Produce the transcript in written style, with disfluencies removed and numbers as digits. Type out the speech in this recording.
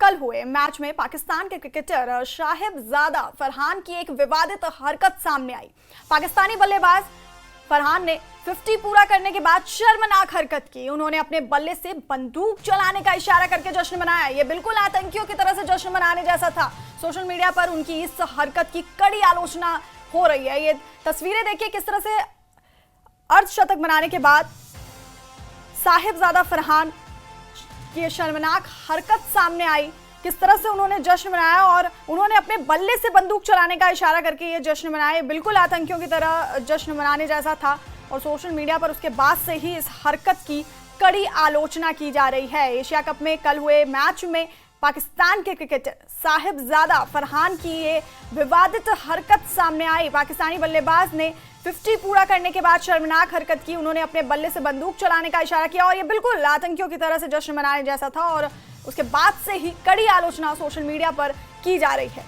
कल हुए मैच में पाकिस्तान के क्रिकेटर साहिबजादा फरहान की एक विवादित हरकत सामने आई। पाकिस्तानी बल्लेबाज फरहान ने 50 पूरा करने के बाद शर्मनाक हरकत की। उन्होंने अपने बल्ले से बंदूक चलाने का इशारा करके जश्न मनाया। ये बिल्कुल आतंकियों की तरह से जश्न मनाने जैसा था। सोशल मीडिया पर उनकी इस हरकत की कड़ी आलोचना हो रही है। ये तस्वीरें देखिए किस तरह से अर्धशतक बनाने के बाद साहिबजादा फरहान की शर्मनाक हरकत सामने आई, किस तरह से उन्होंने जश्न मनाया और उन्होंने अपने बल्ले से बंदूक चलाने का इशारा करके ये जश्न मनाया। बिल्कुल आतंकियों की तरह जश्न मनाने जैसा था और सोशल मीडिया पर उसके बाद से ही इस हरकत की कड़ी आलोचना की जा रही है। एशिया कप में कल हुए मैच में पाकिस्तान के क्रिकेटर साहिबजादा फरहान की ये विवादित हरकत सामने आई। पाकिस्तानी बल्लेबाज ने 50 पूरा करने के बाद शर्मनाक हरकत की। उन्होंने अपने बल्ले से बंदूक चलाने का इशारा किया और ये बिल्कुल आतंकियों की तरह से जश्न मनाने जैसा था और उसके बाद से ही कड़ी आलोचना सोशल मीडिया पर की जा रही है।